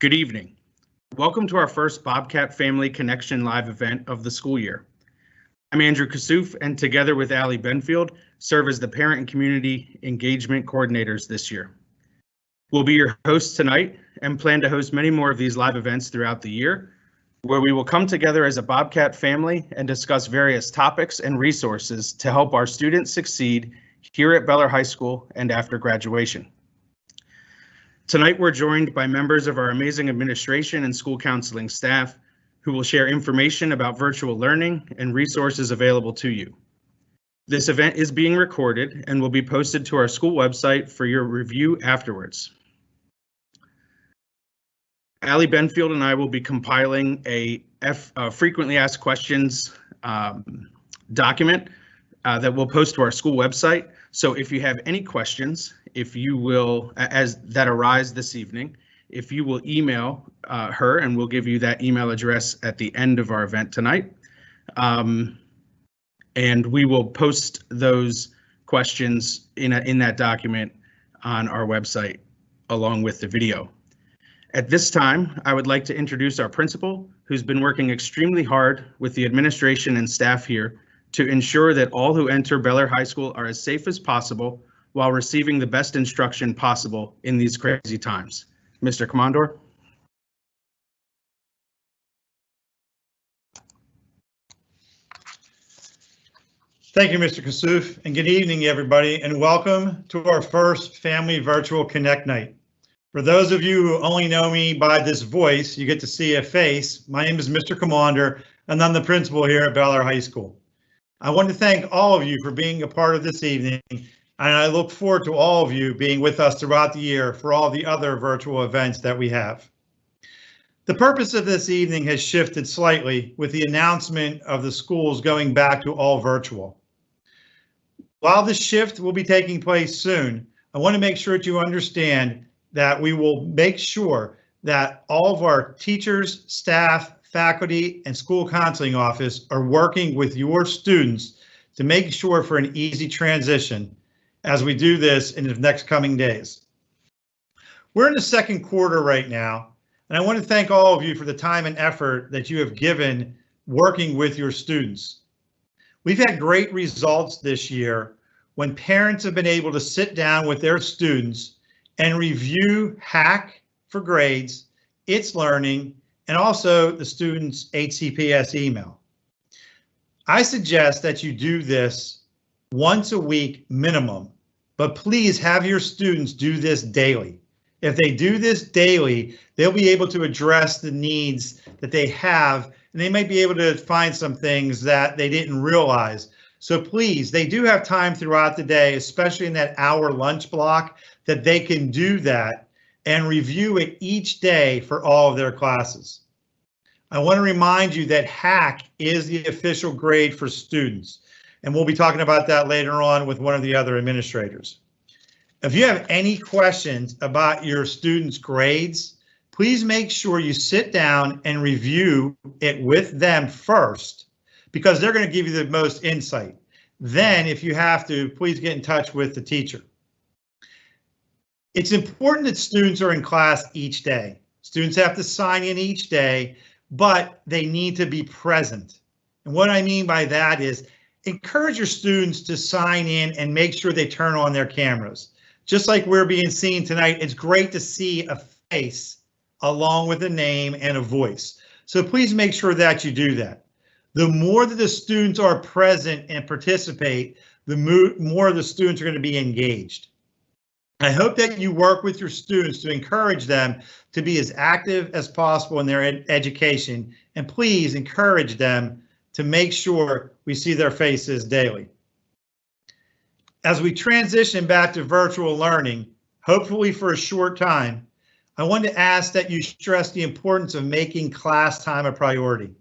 Good evening. Welcome to our first Bobcat Family Connection live event of the school year. I'm Andrew Kassouf, and together with Allie Benfield, serve as the Parent and Community Engagement Coordinators this year. We'll be your hosts tonight and plan to host many more of these live events throughout the year, where we will come together as a Bobcat family and discuss various topics and resources to help our students succeed here at Beller High School and after graduation. Tonight, we're joined by members of our amazing administration and school counseling staff who will share information about virtual learning and resources available to you. This event is being recorded and will be posted to our school website for your review afterwards. Allie Benfield and I will be compiling a frequently asked questions document that we'll post to our school website. So if you have any questions, if you will, as that arise this evening, if you will email her, and we'll give you that email address at the end of our event tonight. And we will post those questions in that document on our website along with the video. At this time, I would like to introduce our principal, who's been working extremely hard with the administration and staff here to ensure that all who enter Beller High School are as safe as possible while receiving the best instruction possible in these crazy times. Mr. Commandor. Thank you, Mr. Kassouf, and good evening, everybody, and welcome to our first Family Virtual Connect Night. For those of you who only know me by this voice, you get to see a face. My name is Mr. Commander, and I'm the principal here at Beller High School. I want to thank all of you for being a part of this evening, and I look forward to all of you being with us throughout the year for all the other virtual events that we have. The purpose of this evening has shifted slightly with the announcement of the schools going back to all virtual. While this shift will be taking place soon, I want to make sure that you understand that we will make sure that all of our teachers, staff, faculty, and school counseling office are working with your students to make sure for an easy transition as we do this in the next coming days. We're in the second quarter right now, and I want to thank all of you for the time and effort that you have given working with your students. We've had great results this year when parents have been able to sit down with their students and review HACC for grades, its learning, and also the student's HCPS email. I suggest that you do this once a week minimum, but please have your students do this daily. If they do this daily, they'll be able to address the needs that they have, and they might be able to find some things that they didn't realize. So please, they do have time throughout the day, especially in that hour lunch block, that they can do that and review it each day for all of their classes. I want to remind you that HACC is the official grade for students, and we'll be talking about that later on with one of the other administrators. If you have any questions about your students' grades, please make sure you sit down and review it with them first, because they're going to give you the most insight. Then, if you have to, please get in touch with the teacher. It's important that students are in class each day. Students have to sign in each day, but they need to be present. And what I mean by that is encourage your students to sign in and make sure they turn on their cameras. Just like we're being seen tonight, it's great to see a face along with a name and a voice. So please make sure that you do that. The more that the students are present and participate, the more the students are going to be engaged. I hope that you work with your students to encourage them to be as active as possible in their education, and please encourage them to make sure we see their faces daily. As we transition back to virtual learning, hopefully for a short time, I want to ask that you stress the importance of making class time a priority.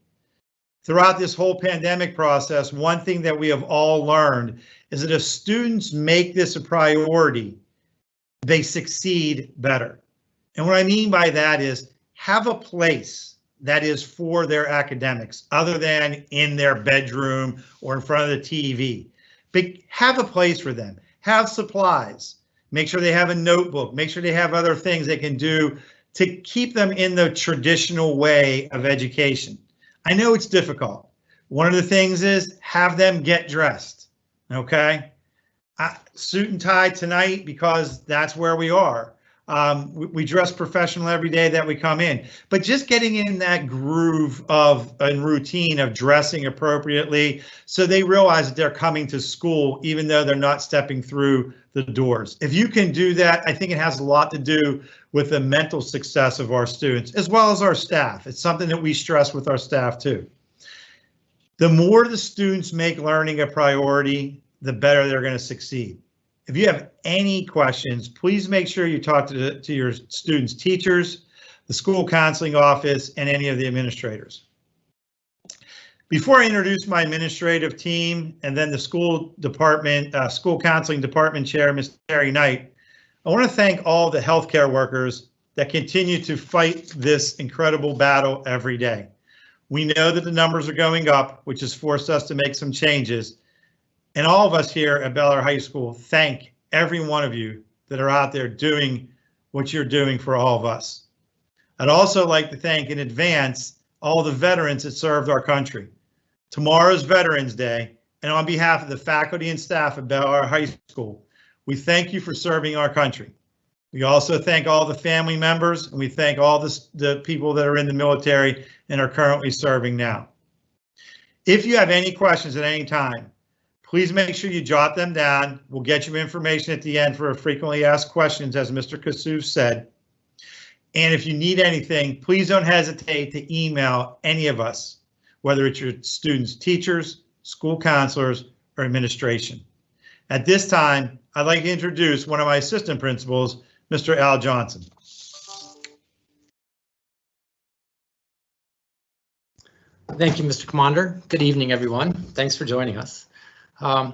Throughout this whole pandemic process, one thing that we have all learned is that if students make this a priority, they succeed better. And what I mean by that is have a place that is for their academics other than in their bedroom or in front of the TV. But have a place for them, have supplies, make sure they have a notebook, make sure they have other things they can do to keep them in the traditional way of education. I know it's difficult. One of the things is have them get dressed, okay? Suit and tie tonight because that's where we are. We dress professional every day that we come in, but just getting in that groove of a routine of dressing appropriately so they realize that they're coming to school even though they're not stepping through the doors. If you can do that, I think it has a lot to do with the mental success of our students as well as our staff. It's something that we stress with our staff too. The more the students make learning a priority, the better they're going to succeed. If you have any questions, please make sure you talk to your students' teachers, the school counseling office, and any of the administrators. Before I introduce my administrative team and then the school department, school counseling department chair, Ms. Terry Knight, I want to thank all the healthcare workers that continue to fight this incredible battle every day. We know that the numbers are going up, which has forced us to make some changes. And all of us here at Bel Air High School thank every one of you that are out there doing what you're doing for all of us. I'd also like to thank in advance all the veterans that served our country. Tomorrow's Veterans Day, and on behalf of the faculty and staff at Bel Air High School, we thank you for serving our country. We also thank all the family members, and we thank all the people that are in the military and are currently serving now. If you have any questions at any time, please make sure you jot them down. We'll get you information at the end for frequently asked questions, as Mr. Kassouf said. And if you need anything, please don't hesitate to email any of us, whether it's your students' teachers, school counselors, or administration. At this time, I'd like to introduce one of my assistant principals, Mr. Al Johnson. Thank you, Mr. Commander. Good evening, everyone. Thanks for joining us. A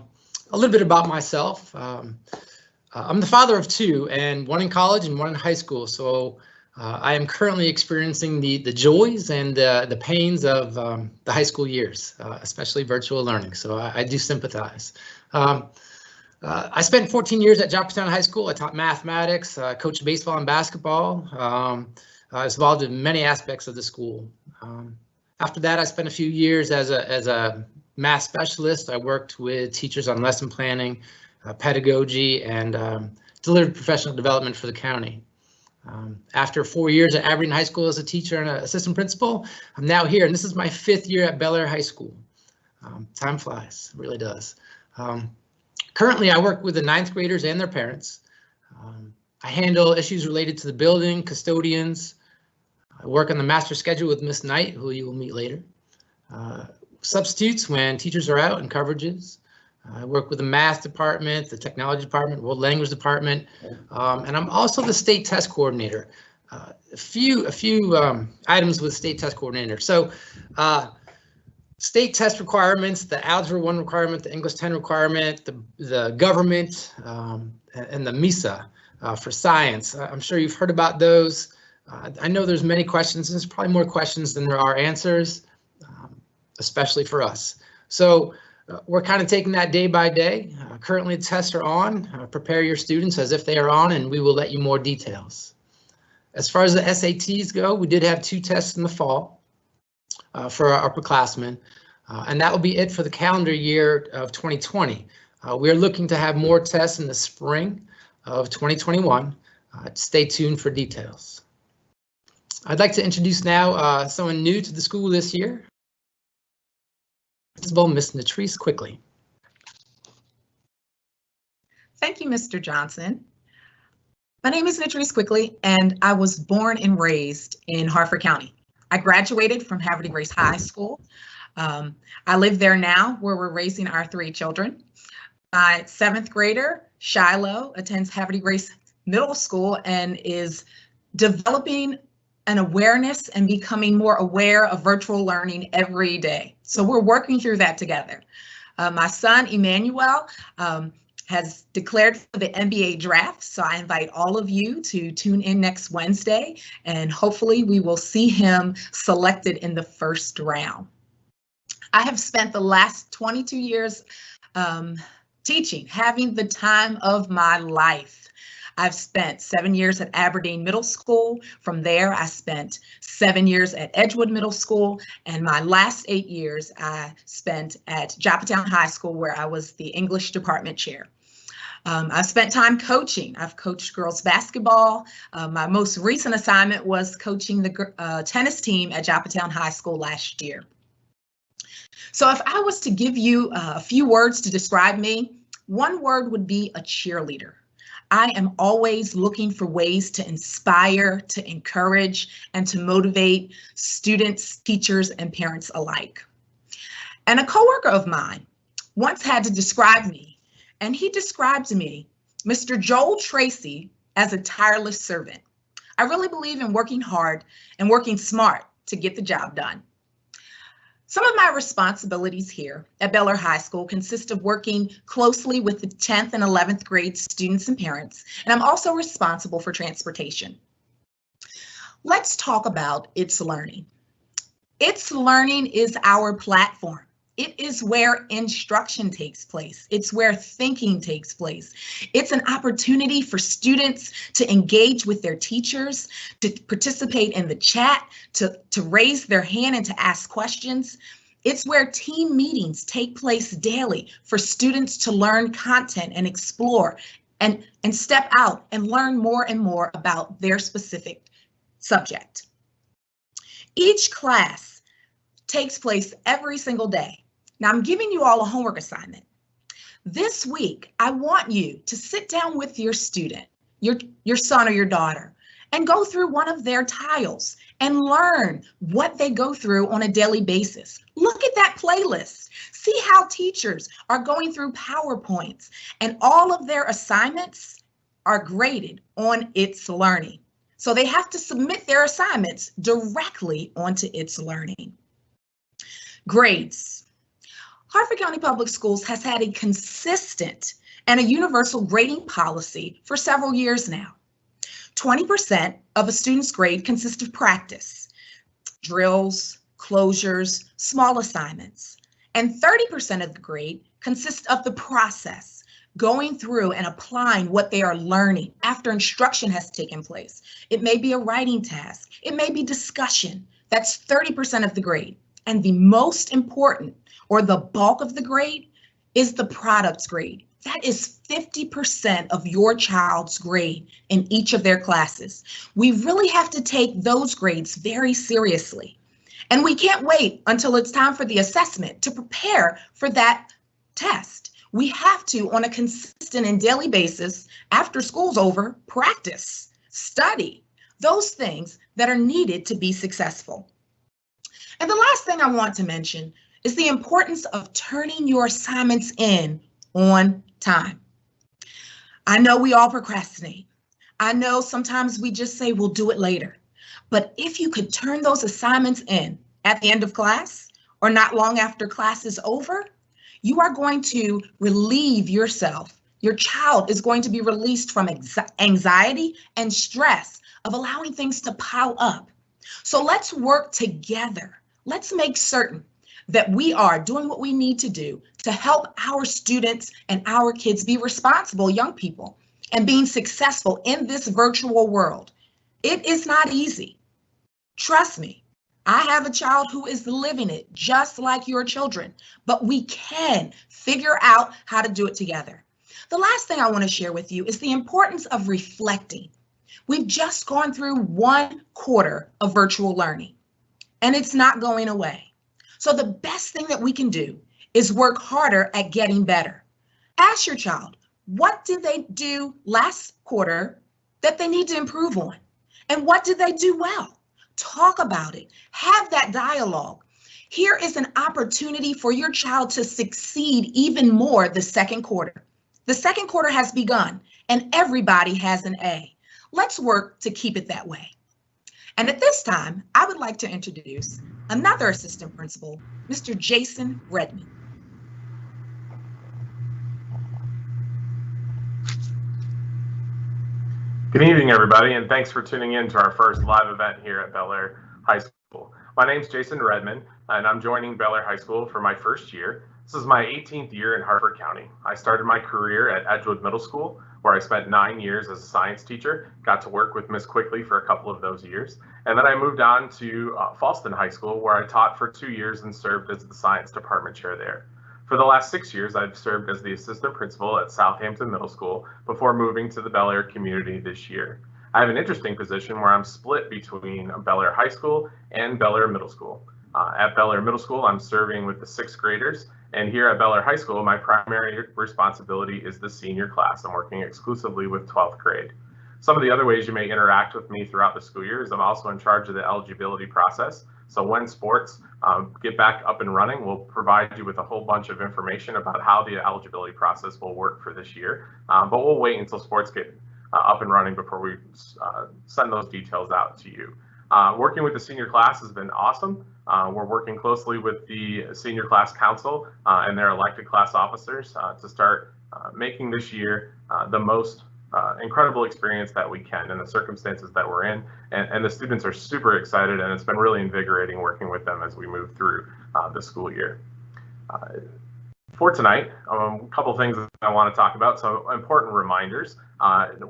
little bit about myself. I'm the father of two, and one in college and one in high school. So I am currently experiencing the joys and the pains of the high school years, especially virtual learning. So I do sympathize. I spent 14 years at Johnstown High School. I taught mathematics, coached baseball and basketball. I was involved in many aspects of the school. After that, I spent a few years as a math specialist. I worked with teachers on lesson planning, pedagogy, and delivered professional development for the county. After 4 years at Aberdeen High School as a teacher and an assistant principal, I'm now here, and this is my 5th year at Bel Air High School. Time flies, it really does. Currently, I work with the 9th graders and their parents. I handle issues related to the building, custodians. I work on the master schedule with Miss Knight, who you will meet later. Substitutes when teachers are out and coverages. I work with the math department, the technology department, world language department, and I'm also the state test coordinator. A few items with state test coordinator. So state test requirements, the Algebra 1 requirement, the English 10 requirement, the government, and the MISA for science. I'm sure you've heard about those. I know there's many questions. There's probably more questions than there are answers, especially for us. So we're kind of taking that day by day. Currently, the tests are on. Prepare your students as if they are on, and we will let you more details. As far as the SATs go, we did have 2 tests in the fall for our upperclassmen, and that will be it for the calendar year of 2020. We're looking to have more tests in the spring of 2021. Stay tuned for details. I'd like to introduce now someone new to the school this year. Principal Miss Natrice Quickly. Thank you, Mr. Johnson. My name is Natrice Quickly, and I was born and raised in Harford County. I graduated from Havre de Grace High School. I live there now, where we're raising our 3 children. My 7th grader, Shiloh, attends Havre de Grace Middle School and is developing an awareness and becoming more aware of virtual learning every day. So we're working through that together. My son, Emmanuel, has declared for the NBA draft. So I invite all of you to tune in next Wednesday, and hopefully we will see him selected in the 1st round. I have spent the last 22 years teaching, having the time of my life. I've spent 7 years at Aberdeen Middle School. From there, I spent 7 years at Edgewood Middle School, and my last 8 years I spent at Joppatown High School, where I was the English department chair. I've spent time coaching. I've coached girls basketball. My most recent assignment was coaching the tennis team at Joppatown High School last year. So if I was to give you a few words to describe me, one word would be a cheerleader. I am always looking for ways to inspire, to encourage, and to motivate students, teachers, and parents alike. And a coworker of mine once had to describe me, and he described me, Mr. Joel Tracy, as a tireless servant. I really believe in working hard and working smart to get the job done. Some of my responsibilities here at Bel Air High School consist of working closely with the 10th and 11th grade students and parents, and I'm also responsible for transportation. Let's talk about It's Learning. It's Learning is our platform. It is where instruction takes place. It's where thinking takes place. It's an opportunity for students to engage with their teachers, to participate in the chat, to raise their hand and to ask questions. It's where team meetings take place daily for students to learn content and explore and step out and learn more and more about their specific subject. Each class takes place every single day. Now I'm giving you all a homework assignment. This week, I want you to sit down with your student, your son or your daughter, and go through one of their tiles and learn what they go through on a daily basis. Look at that playlist. See how teachers are going through PowerPoints, and all of their assignments are graded on It's Learning. So they have to submit their assignments directly onto It's Learning. Grades. Harford County Public Schools has had a consistent and a universal grading policy for several years now. 20% of a student's grade consists of practice, drills, closures, small assignments, and 30% of the grade consists of the process, going through and applying what they are learning after instruction has taken place. It may be a writing task, it may be discussion. That's 30% of the grade. And the most important, or the bulk of the grade, is the products grade. That is 50% of your child's grade in each of their classes. We really have to take those grades very seriously. And we can't wait until it's time for the assessment to prepare for that test. We have to, on a consistent and daily basis, after school's over, practice, study, those things that are needed to be successful. And the last thing I want to mention is the importance of turning your assignments in on time. I know we all procrastinate. I know sometimes we just say we'll do it later. But if you could turn those assignments in at the end of class or not long after class is over, you are going to relieve yourself. Your child is going to be released from anxiety and stress of allowing things to pile up. So let's work together. Let's make certain that we are doing what we need to do to help our students and our kids be responsible young people and being successful in this virtual world. It is not easy. Trust me, I have a child who is living it just like your children, but we can figure out how to do it together. The last thing I want to share with you is the importance of reflecting. We've just gone through 1 quarter of virtual learning, and it's not going away. So the best thing that we can do is work harder at getting better. Ask your child, what did they do last quarter that they need to improve on? And what did they do well? Talk about it. Have that dialogue. Here is an opportunity for your child to succeed even more the second quarter. The second quarter has begun and everybody has an A. Let's work to keep it that way. And at this time, I would like to introduce another assistant principal, Mr. Jason Redmond. Good evening, everybody, and thanks for tuning in to our first live event here at Bel Air High School. My name's Jason Redmond, and I'm joining Bel Air High School for my first year. This is my 18th year in Harford County. I started my career at Edgewood Middle School, where I spent 9 years as a science teacher, got to work with Miss Quickly for a couple of those years. And then I moved on to Falston High School, where I taught for 2 years and served as the science department chair there. For the last 6 years, I've served as the assistant principal at Southampton Middle School before moving to the Bel Air community this year. I have an interesting position where I'm split between Bel Air High School and Bel Air Middle School. At Bel Air Middle School, I'm serving with the 6th graders, and here at Bel Air High School, my primary responsibility is the senior class. I'm working exclusively with 12th grade. Some of the other ways you may interact with me throughout the school year is I'm also in charge of the eligibility process. So when sports get back up and running, we'll provide you with a whole bunch of information about how the eligibility process will work for this year. But we'll wait until sports get up and running before we send those details out to you. Working with the senior class has been awesome. We're working closely with the senior class council and their elected class officers to start making this year the most incredible experience that we can in the circumstances that we're in. And the students are super excited, and it's been really invigorating working with them as we move through the school year. For tonight, a couple things that I want to talk about. So important reminders.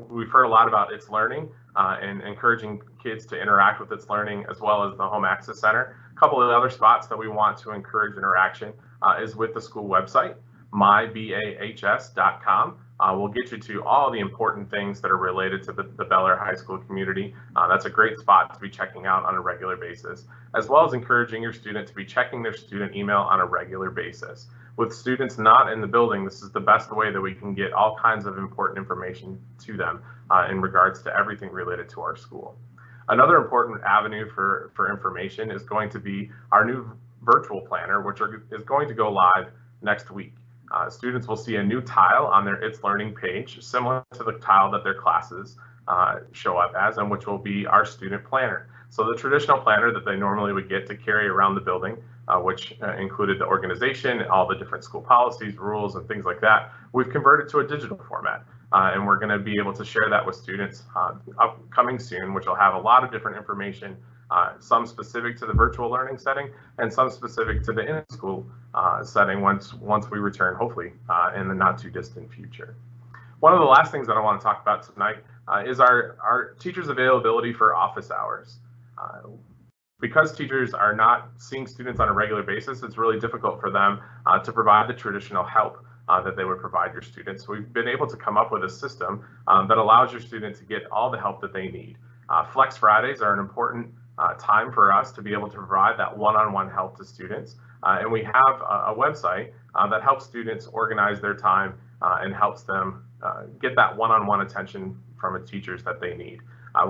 We've heard a lot about It's Learning and encouraging kids to interact with It's Learning, as well as the Home Access Center. A couple of other spots that we want to encourage interaction is with the school website, myBAHS.com. We'll get you to all the important things that are related to the Bel Air High School community. That's a great spot to be checking out on a regular basis, as well as encouraging your student to be checking their student email on a regular basis. With students not in the building, this is the best way that we can get all kinds of important information to them in regards to everything related to our school. Another important avenue for information is going to be our new virtual planner, which is going to go live next week. Students will see a new tile on their It's Learning page, similar to the tile that their classes show up as, and which will be our student planner. So the traditional planner that they normally would get to carry around the building, which included the organization, all the different school policies, rules, and things like that, we've converted to a digital format. And we're going to be able to share that with students upcoming soon, which will have a lot of different information, some specific to the virtual learning setting and some specific to the in-school setting once we return, hopefully, in the not too distant future. One of the last things that I want to talk about tonight is our teachers' availability for office hours. Because teachers are not seeing students on a regular basis, it's really difficult for them to provide the traditional help that they would provide your students. We've been able to come up with a system that allows your students to get all the help that they need. Flex Fridays are an important time for us to be able to provide that one-on-one help to students. And we have a website that helps students organize their time and helps them get that one-on-one attention from the teachers that they need.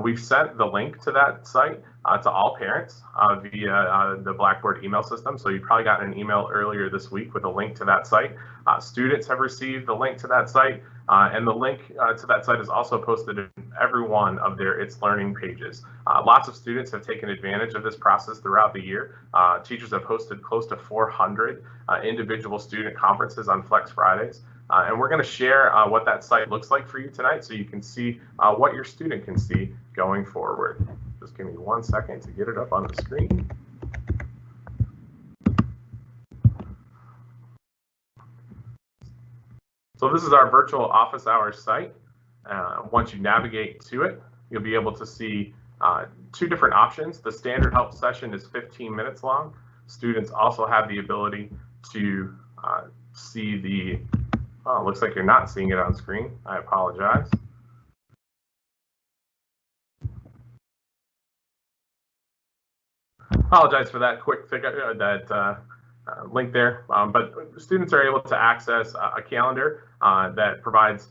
We've sent the link to that site to all parents via the Blackboard email system. So you probably got an email earlier this week with a link to that site. Students have received the link to that site, and the link to that site is also posted in every one of their It's Learning pages. Lots of students have taken advantage of this process throughout the year. Teachers have hosted close to 400 individual student conferences on Flex Fridays. And we're going to share what that site looks like for you tonight so you can see what your student can see going forward. Just give me 1 second to get it up on the screen. So this is our virtual office hours site. Once you navigate to it, you'll be able to see 2 different options. The standard help session is 15 minutes long. Students also have the ability to see the oh, looks like you're not seeing it on screen. I apologize. Apologize for that quick link there, but students are able to access a calendar that provides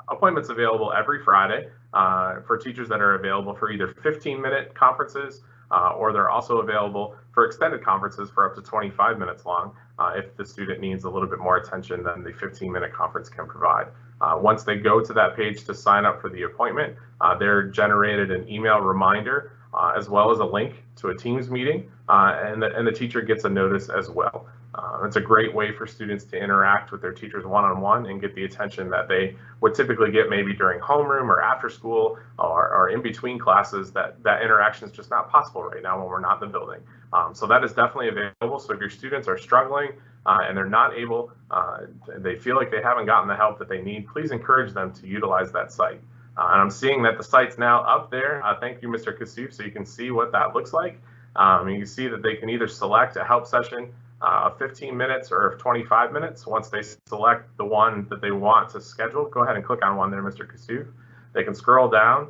appointments available every Friday for teachers that are available for either 15-minute conferences or they're also available for extended conferences for up to 25 minutes long if the student needs a little bit more attention than the 15-minute conference can provide. Once they go to that page to sign up for the appointment, they're generated an email reminder as well as a link to a Teams meeting, and the teacher gets a notice as well. It's a great way for students to interact with their teachers one-on-one and get the attention that they would typically get maybe during homeroom or after school or in between classes. That interaction is just not possible right now when we're not in the building. So that is definitely available. So if your students are struggling and they're not able, they feel like they haven't gotten the help that they need, please encourage them to utilize that site. And I'm seeing that the site's now up there. Thank you, Mr. Kasuf, so you can see what that looks like. You can see that they can either select a help session of 15 minutes or of 25 minutes. Once they select the one that they want to schedule, go ahead and click on one there, Mr. Kasuf. They can scroll down.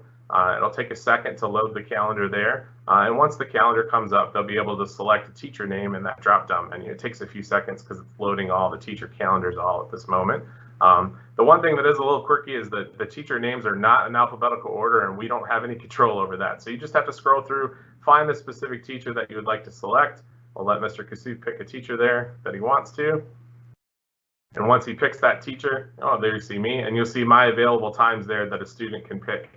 It'll take a second to load the calendar there. And once the calendar comes up, they'll be able to select a teacher name in that drop-down menu. It takes a few seconds because it's loading all the teacher calendars all at this moment. The one thing that is a little quirky is that the teacher names are not in alphabetical order, and we don't have any control over that. So you just have to scroll through, find the specific teacher that you would like to select. We'll let Mr. Kasuf pick a teacher there that he wants to. And once he picks that teacher, oh, there you see me, and you'll see my available times there that a student can pick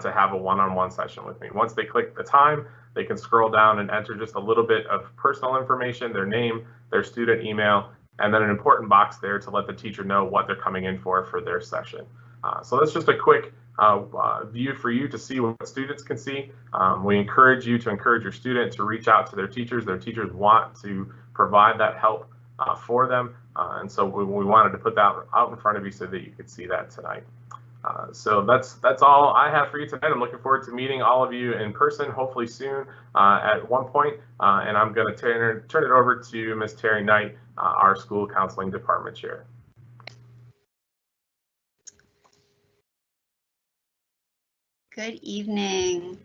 to have a one-on-one session with me. Once they click the time, they can scroll down and enter just a little bit of personal information, their name, their student email, and then an important box there to let the teacher know what they're coming in for their session. So that's just a quick view for you to see what students can see. We encourage you to encourage your student to reach out to their teachers. Their teachers want to provide that help for them. And so we wanted to put that out in front of you so that you could see that tonight. So that's all I have for you tonight. I'm looking forward to meeting all of you in person, hopefully soon at one point. And I'm going to turn it over to Ms. Terry Knight, our school counseling department chair. Good evening.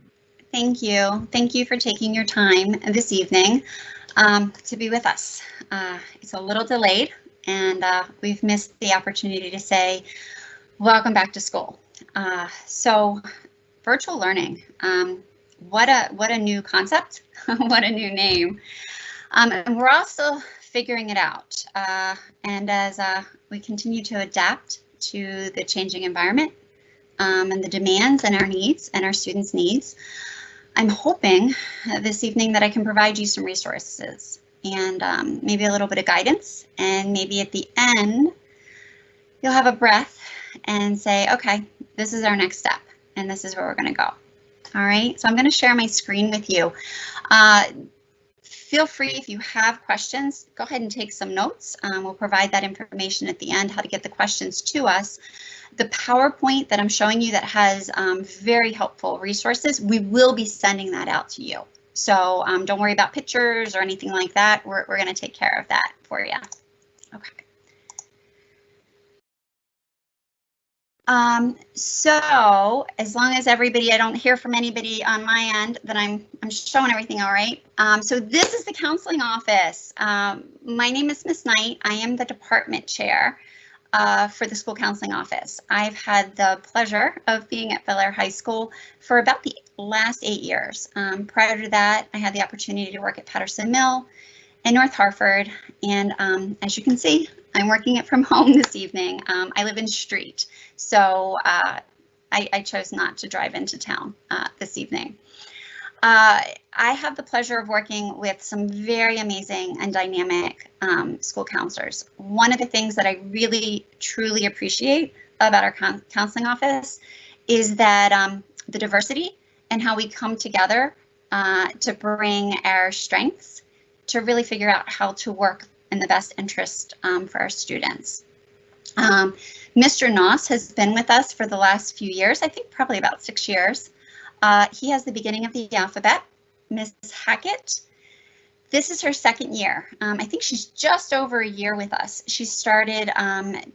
Thank you. Thank you for taking your time this evening to be with us. It's a little delayed, and we've missed the opportunity to say welcome back to school. So virtual learning, what a new concept, what a new name. And we're also figuring it out. And as we continue to adapt to the changing environment and the demands and our needs and our students' needs, I'm hoping this evening that I can provide you some resources and maybe a little bit of guidance, and maybe at the end, you'll have a breath and say, okay, this is our next step, and this is where we're going to go. All right, so I'm going to share my screen with you. Feel free, if you have questions, go ahead and take some notes. We'll provide that information at the end, how to get the questions to us. The PowerPoint that I'm showing you that has very helpful resources, we will be sending that out to you. So don't worry about pictures or anything like that. We're going to take care of that for you. Okay. So as long as everybody, I don't hear from anybody on my end, that I'm showing everything all right. So this is the counseling office. My name is Ms. Knight. I am the department chair for the school counseling office. I've had the pleasure of being at Bel Air High School for about the last 8 years. Prior to that, I had the opportunity to work at Patterson Mill in North Hartford, and as you can see, I'm working it from home this evening. I live in Street, so I chose not to drive into town this evening. I have the pleasure of working with some very amazing and dynamic school counselors. One of the things that I really, truly appreciate about our counseling office is that the diversity and how we come together to bring our strengths to really figure out how to work in the best interest for our students. Mr. Noss has been with us for the last few years, I think probably about 6 years. He has the beginning of the alphabet. Ms. Hackett, this is her second year. I think she's just over a year with us. She started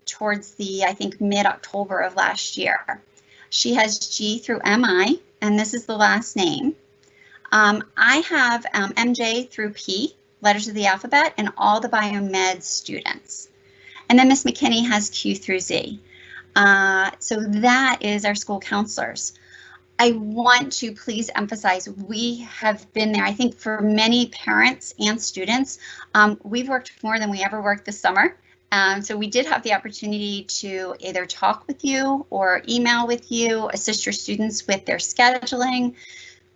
towards the, I think, mid-October of last year. She has G through MI, and this is the last name. I have MJ through P, letters of the alphabet, and all the biomed students. And then Ms. McKinney has Q through Z. So that is our school counselors. I want to please emphasize, we have been there, I think, for many parents and students. We've worked more than we ever worked this summer. So we did have the opportunity to either talk with you or email with you, assist your students with their scheduling.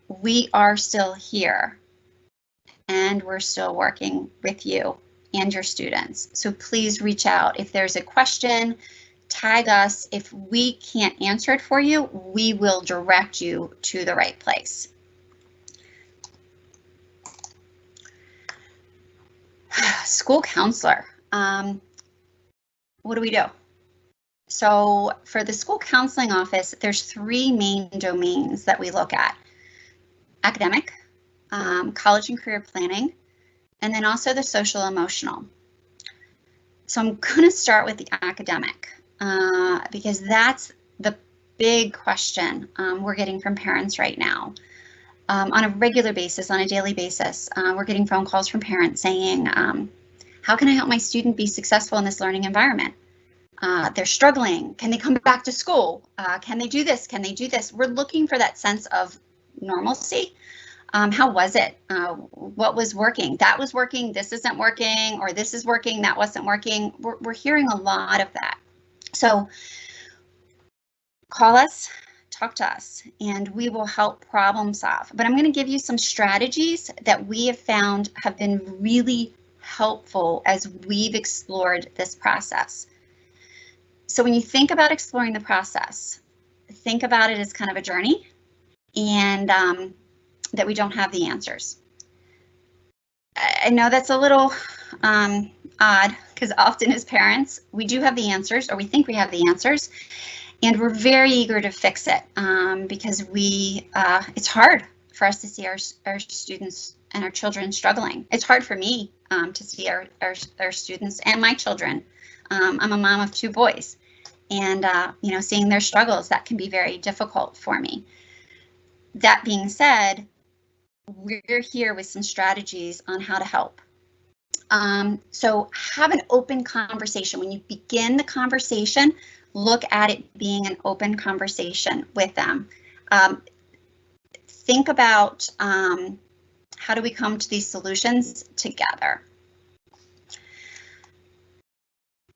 We are still here, and we're still working with you and your students. So please reach out. If there's a question, tag us. If we can't answer it for you, we will direct you to the right place. School counselor. What do we do? So for the school counseling office, there's 3 main domains that we look at: academic, college and career planning, and then also the social emotional. So I'm going to start with the academic because that's the big question we're getting from parents right now. On a regular basis, on a daily basis, we're getting phone calls from parents saying, how can I help my student be successful in this learning environment? They're struggling. Can they come back to school? Can they do this? Can they do this? We're looking for that sense of normalcy. How was it? What was working? That was working. This isn't working, or this is working. That wasn't working. We're hearing a lot of that. So call us, talk to us, and we will help problem solve. But I'm going to give you some strategies that we have found have been really helpful as we've explored this process. So when you think about exploring the process, think about it as kind of a journey, and that we don't have the answers. I know that's a little odd, because often as parents, we do have the answers, or we think we have the answers, and we're very eager to fix it because it's hard for us to see our students and our children struggling. It's hard for me to see our students and my children. I'm a mom of 2 boys, and seeing their struggles, that can be very difficult for me. That being said, we're here with some strategies on how to help. So have an open conversation. When you begin the conversation, look at it being an open conversation with them. Think about how do we come to these solutions together.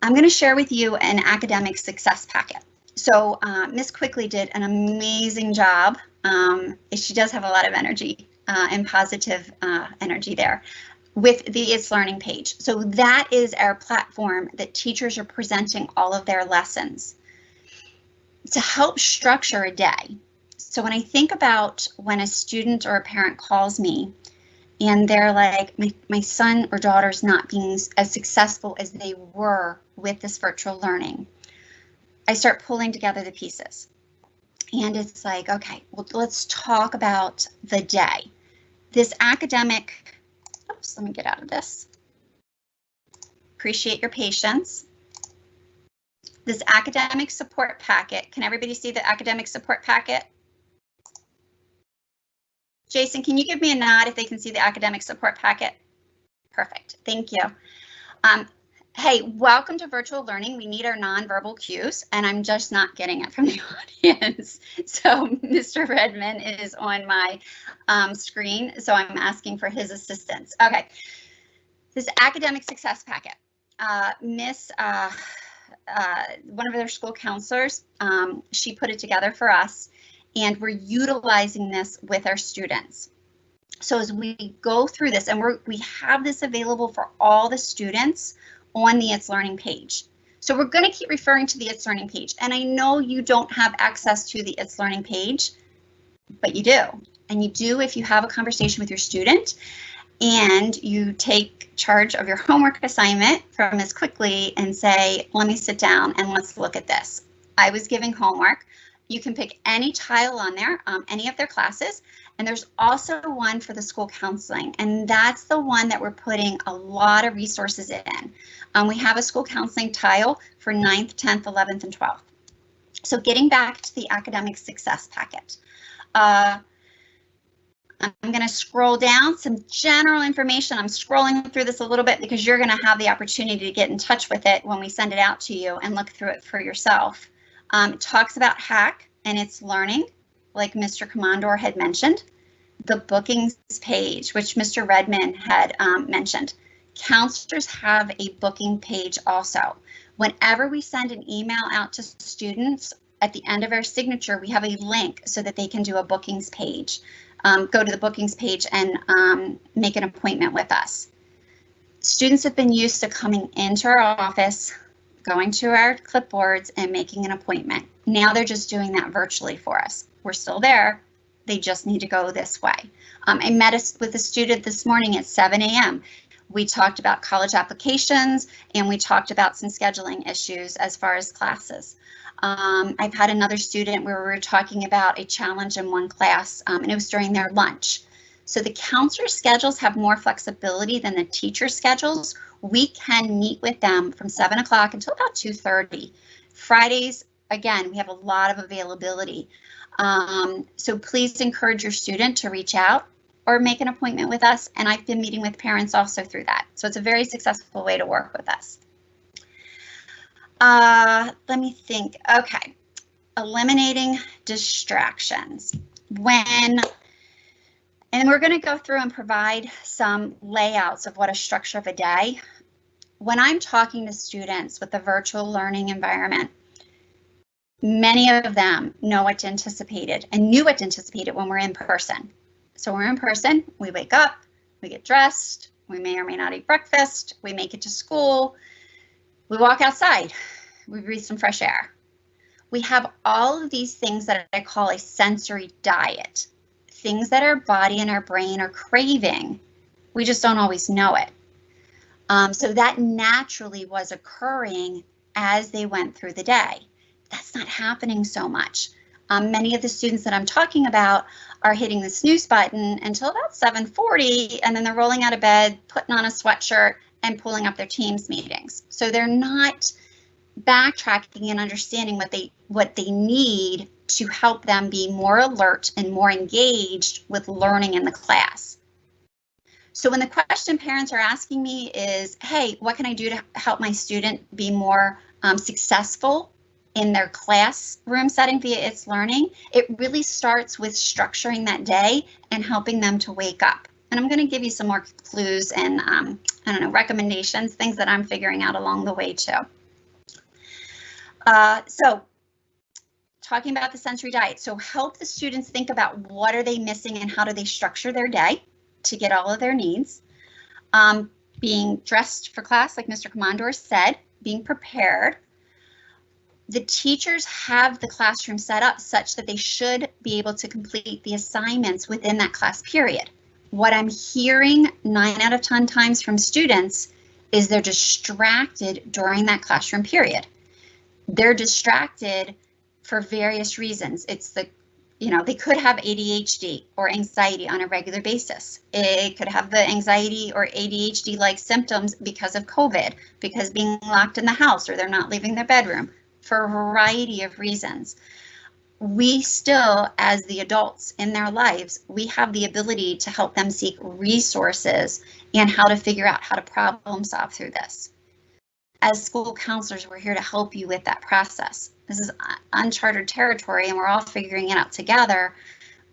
I'm going to share with you an academic success packet. So Ms. Quickly did an amazing job. She does have a lot of energy and positive energy there with the It's Learning page. So that is our platform that teachers are presenting all of their lessons to help structure a day. So when I think about when a student or a parent calls me and they're like, my son or daughter's not being as successful as they were with this virtual learning, I start pulling together the pieces. And it's like, okay, well, let's talk about the day. This academic, oops, let me get out of this. Appreciate your patience. This academic support packet, can everybody see the academic support packet? Jason, can you give me a nod if they can see the academic support packet? Perfect, thank you. Hey, welcome to virtual learning. We need our nonverbal cues, and I'm just not getting it from the audience. So Mr. Redmond is on my screen, so I'm asking for his assistance. Okay, this academic success packet. One of their school counselors, she put it together for us, and we're utilizing this with our students. So as we go through this, and we have this available for all the students on the It's Learning page. So we're going to keep referring to the It's Learning page. And I know you don't have access to the It's Learning page, but you do. And you do if you have a conversation with your student and you take charge of your homework assignment from Ms. Quickly and say, let me sit down and let's look at this. I was giving homework. You can pick any tile on there, any of their classes. And there's also one for the school counseling, and that's the one that we're putting a lot of resources in. We have a school counseling tile for 9th, 10th, 11th, and 12th. So getting back to the academic success packet. I'm going to scroll down some general information. I'm scrolling through this a little bit because you're going to have the opportunity to get in touch with it when we send it out to you and look through it for yourself. It talks about HACC and It's Learning, like Mr. Commandor had mentioned, the bookings page, which Mr. Redmond had mentioned. Counselors have a booking page also. Whenever we send an email out to students, at the end of our signature, we have a link so that they can do a bookings page. Go to the bookings page and make an appointment with us. Students have been used to coming into our office, going to our clipboards and making an appointment. Now they're just doing that virtually for us. We're still there. They just need to go this way. I met with a student this morning at 7 a.m. We talked about college applications and we talked about some scheduling issues as far as classes. I've had another student where we were talking about a challenge in one class and it was during their lunch. So the counselor schedules have more flexibility than the teacher schedules. We can meet with them from 7 o'clock until about 2:30. Fridays, again, we have a lot of availability. So please encourage your student to reach out or make an appointment with us. And I've been meeting with parents also through that. So it's a very successful way to work with us. Let me think. Okay, eliminating distractions. And we're going to go through and provide some layouts of what a structure of a day. When I'm talking to students with the virtual learning environment, many of them know what to anticipate and knew what to anticipate when we're in person. So we're in person, we wake up, we get dressed, we may or may not eat breakfast, we make it to school, we walk outside, we breathe some fresh air. We have all of these things that I call a sensory diet. Things that our body and our brain are craving. We just don't always know it. So that naturally was occurring as they went through the day. That's not happening so much. Many of the students that I'm talking about are hitting the snooze button until about 7:40, and then they're rolling out of bed, putting on a sweatshirt, and pulling up their Teams meetings. So they're not backtracking and understanding what they need to help them be more alert and more engaged with learning in the class. So when the question parents are asking me is, hey, what can I do to help my student be more successful in their classroom setting via its learning, it really starts with structuring that day and helping them to wake up. And I'm going to give you some more clues and I don't know, recommendations, things that I'm figuring out along the way too. So talking about the sensory diet. So help the students think about what are they missing and how do they structure their day to get all of their needs. Being dressed for class, like Mr. Commandor said, being prepared. The teachers have the classroom set up such that they should be able to complete the assignments within that class period. What I'm hearing 9 out of 10 times from students is they're distracted during that classroom period. They're distracted for various reasons. It's they could have ADHD or anxiety on a regular basis. It could have the anxiety or ADHD-like symptoms because of COVID, because being locked in the house or they're not leaving their bedroom, for a variety of reasons. We still, as the adults in their lives, we have the ability to help them seek resources and how to figure out how to problem solve through this. As school counselors, we're here to help you with that process. This is uncharted territory and we're all figuring it out together.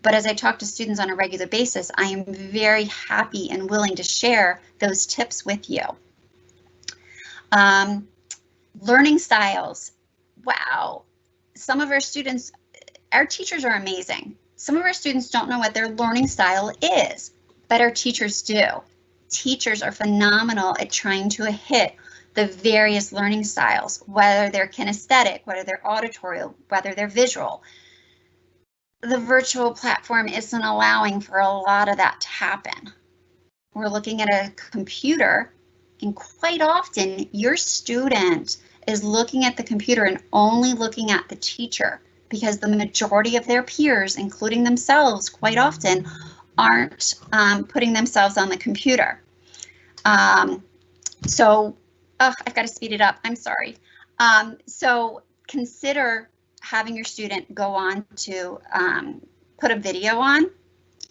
But as I talk to students on a regular basis, I am very happy and willing to share those tips with you. Learning styles. Wow. Some of our students, our teachers are amazing. Some of our students don't know what their learning style is, but our teachers do. Teachers are phenomenal at trying to hit the various learning styles, whether they're kinesthetic, whether they're auditory, whether they're visual. The virtual platform isn't allowing for a lot of that to happen. We're looking at a computer, and quite often your student is looking at the computer and only looking at the teacher because the majority of their peers, including themselves, quite often aren't putting themselves on the computer. I've got to speed it up. I'm sorry. So consider having your student go on to put a video on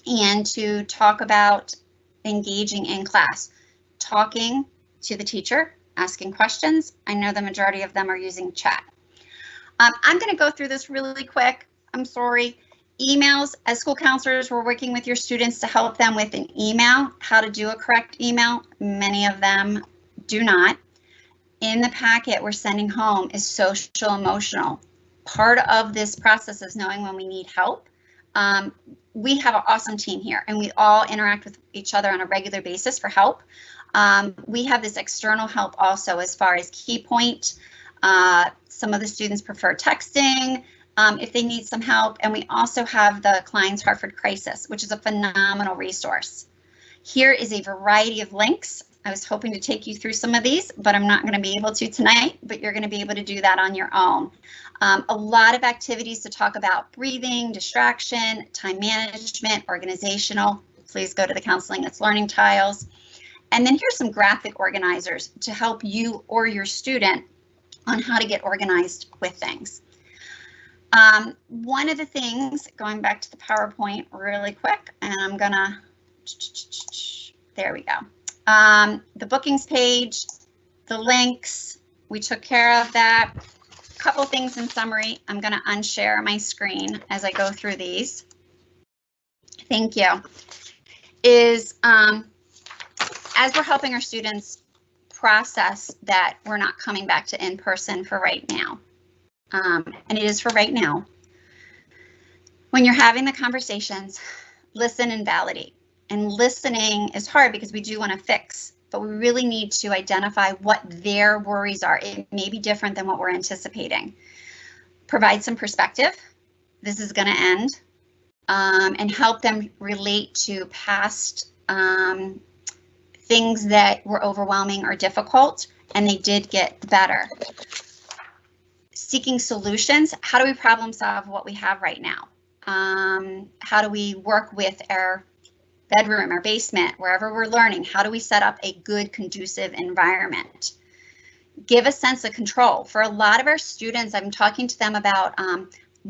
and to talk about engaging in class, talking to the teacher, asking questions. I know the majority of them are using chat. I'm going to go through this really quick. I'm sorry. Emails, as school counselors, we're working with your students to help them with an email, how to do a correct email. Many of them do not. In the packet we're sending home is social emotional. Part of this process is knowing when we need help. We have an awesome team here, and we all interact with each other on a regular basis for help. We have this external help also as far as key point. Some of the students prefer texting if they need some help, and we also have the Klein's Hartford Crisis, which is a phenomenal resource. Here is a variety of links. I was hoping to take you through some of these, but I'm not going to be able to tonight, but you're going to be able to do that on your own. A lot of activities to talk about: breathing, distraction, time management, organizational. Please go to the Counseling That's Learning tiles. And then here's some graphic organizers to help you or your student on how to get organized with things. One of the things, going back to the PowerPoint really quick, and I'm gonna, there we go. The bookings page, the links, we took care of that. A couple things in summary. I'm gonna unshare my screen as I go through these. Thank you. As we're helping our students process that we're not coming back to in-person for right now, and it is for right now, when you're having the conversations, listen and validate. And listening is hard because we do want to fix, but we really need to identify what their worries are. It may be different than what we're anticipating. Provide some perspective. This is going to end, and help them relate to past things that were overwhelming or difficult, and they did get better. Seeking solutions. How do we problem solve what we have right now? How do we work with our bedroom, our basement, wherever we're learning? How do we set up a good, conducive environment? Give a sense of control. For a lot of our students, I'm talking to them about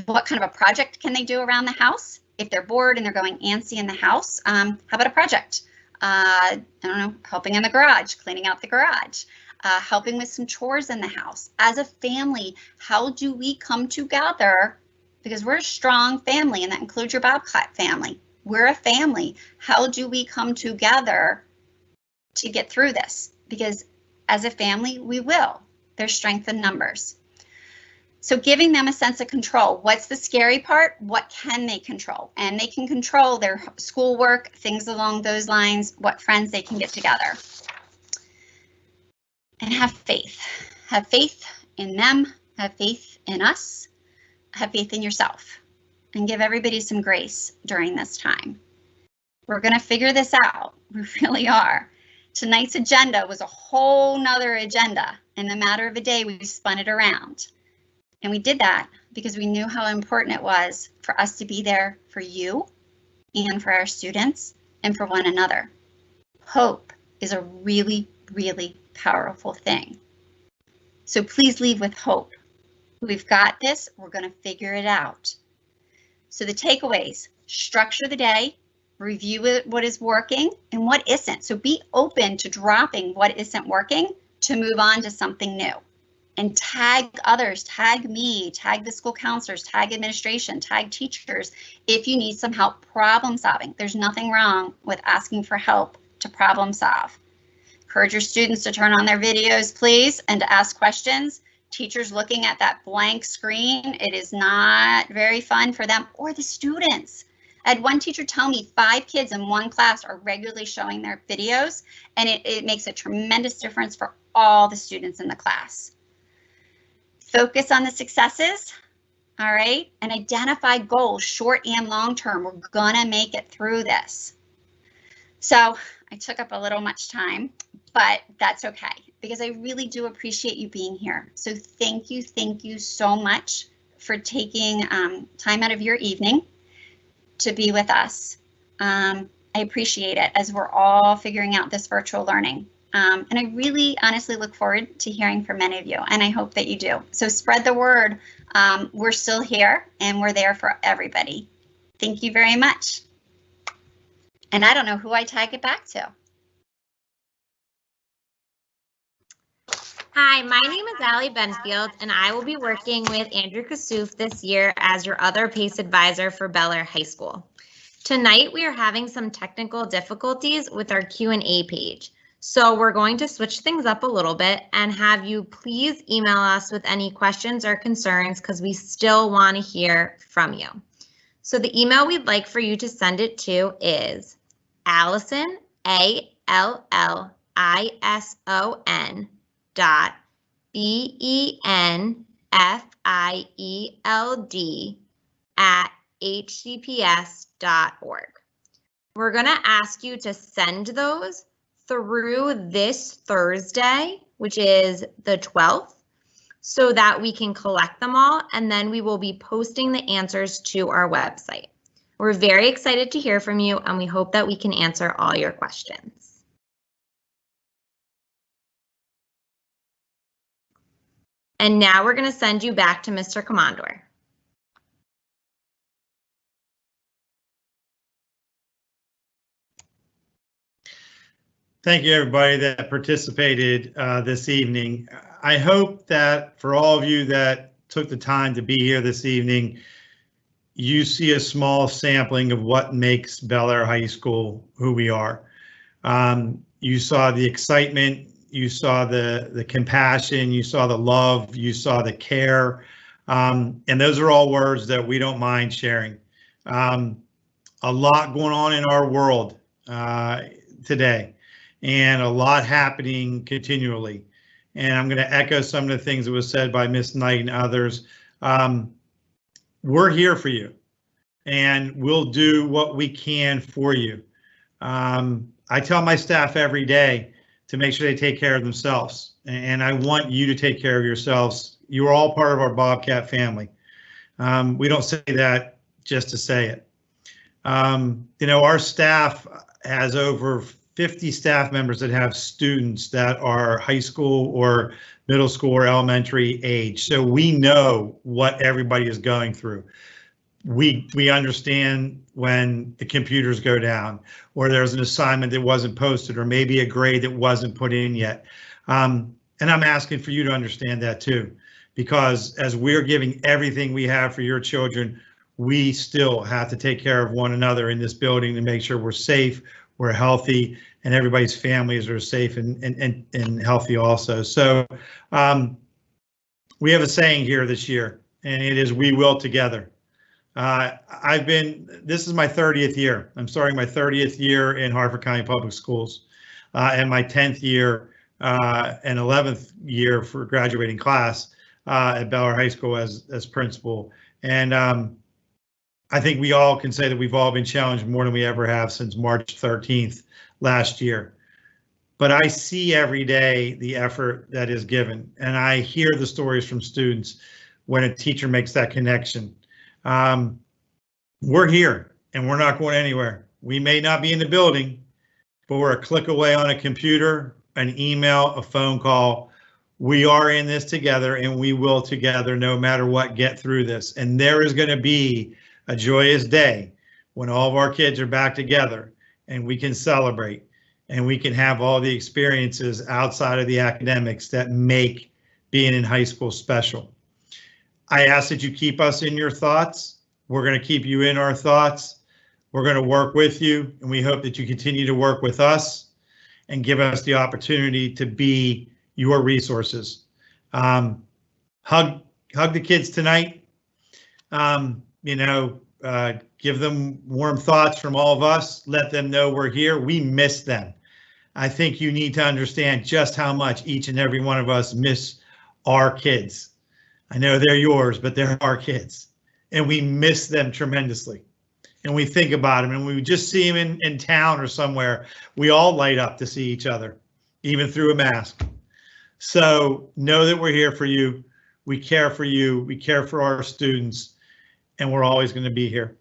what kind of a project can they do around the house. If they're bored and they're going antsy in the house, how about a project? I don't know, helping in the garage, cleaning out the garage, helping with some chores in the house. As a family, how do we come together? Because we're a strong family, and that includes your Bobcat family. We're a family. How do we come together to get through this? Because as a family, we will. There's strength in numbers. So giving them a sense of control. What's the scary part? What can they control? And they can control their schoolwork, things along those lines, what friends they can get together. And have faith. Have faith in them, have faith in us, have faith in yourself, and give everybody some grace during this time. We're going to figure this out. We really are. Tonight's agenda was a whole nother agenda. In the matter of a day, we spun it around. And we did that because we knew how important it was for us to be there for you and for our students and for one another. Hope is a really, really powerful thing. So please leave with hope. We've got this. We're going to figure it out. So the takeaways: structure the day, review what is working and what isn't. So be open to dropping what isn't working to move on to something new. And tag others, tag me, tag the school counselors, tag administration, tag teachers if you need some help problem solving. There's nothing wrong with asking for help to problem solve. Encourage your students to turn on their videos, please, and to ask questions. Teachers looking at that blank screen, it is not very fun for them or the students. I had one teacher tell me 5 kids in one class are regularly showing their videos, and it makes a tremendous difference for all the students in the class. Focus on the successes, all right, and identify goals, short and long term. We're gonna make it through this. So I took up a little much time, but that's okay, because I really do appreciate you being here. So thank you so much for taking time out of your evening to be with us. I appreciate it as we're all figuring out this virtual learning. And I really honestly look forward to hearing from many of you, and I hope that you do. So spread the word. We're still here and we're there for everybody. Thank you very much. And I don't know who I tag it back to. Hi, my name is Allie Benfield, and I will be working with Andrew Kassouf this year as your other PACE advisor for Bel Air High School. Tonight, we are having some technical difficulties with our Q&A page. So we're going to switch things up a little bit and have you please email us with any questions or concerns because we still want to hear from you. So the email we'd like for you to send it to is Allison, ALLISON BENFIELD@hcps.org. We're going to ask you to send those through this Thursday, which is the 12th, so that we can collect them all, and then we will be posting the answers to our website. We're very excited to hear from you, and we hope that we can answer all your questions. And now we're going to send you back to Mr. Commandor. Thank you, everybody that participated this evening. I hope that for all of you that took the time to be here this evening, you see a small sampling of what makes Bel Air High School who we are. You saw the excitement, you saw the compassion, you saw the love, you saw the care, and those are all words that we don't mind sharing. A lot going on in our world today, and a lot happening continually. And I'm going to echo some of the things that was said by Ms. Knight and others. We're here for you, and we'll do what we can for you. I tell my staff every day to make sure they take care of themselves, and I want you to take care of yourselves. You are all part of our Bobcat family. We don't say that just to say it. You know, our staff has over 50 staff members that have students that are high school or middle school or elementary age. So we know what everybody is going through. We understand when the computers go down, or there's an assignment that wasn't posted, or maybe a grade that wasn't put in yet. And I'm asking for you to understand that too, because as we're giving everything we have for your children, we still have to take care of one another in this building to make sure we're safe, we're healthy, and everybody's families are safe and healthy also. So we have a saying here this year, and it is, we will together. This is my 30th year. I'm starting my 30th year in Harford County Public Schools, and my 10th year and 11th year for graduating class at Bel Air High School as principal. And I think we all can say that we've all been challenged more than we ever have since March 13th last year. But I see every day the effort that is given, and I hear the stories from students when a teacher makes that connection. We're here and we're not going anywhere. We may not be in the building, but we're a click away on a computer, an email, a phone call. We are in this together, and we will together, no matter what, get through this. And there is going to be a joyous day when all of our kids are back together and we can celebrate and we can have all the experiences outside of the academics that make being in high school special. I ask that you keep us in your thoughts. We're going to keep you in our thoughts. We're going to work with you, and we hope that you continue to work with us and give us the opportunity to be your resources. Hug the kids tonight. Give them warm thoughts from all of us. Let them know we're here. We miss them. I think you need to understand just how much each and every one of us miss our kids. I know they're yours, but they're our kids, and we miss them tremendously. And we think about them, and we just see them in town or somewhere. We all light up to see each other, even through a mask. So know that we're here for you. We care for you. We care for our students, and we're always going to be here.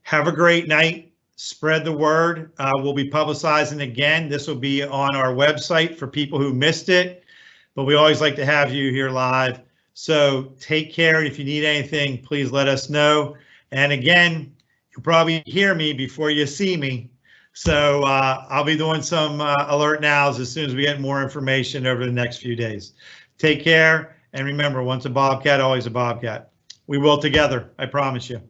Have a great night. Spread the word. We'll be publicizing again. This will be on our website for people who missed it, but we always like to have you here live. So take care, and if you need anything, please let us know. And again, you'll probably hear me before you see me. So I'll be doing some alert nows as soon as we get more information over the next few days. Take care, and remember, once a Bobcat, always a Bobcat. We will together, I promise you.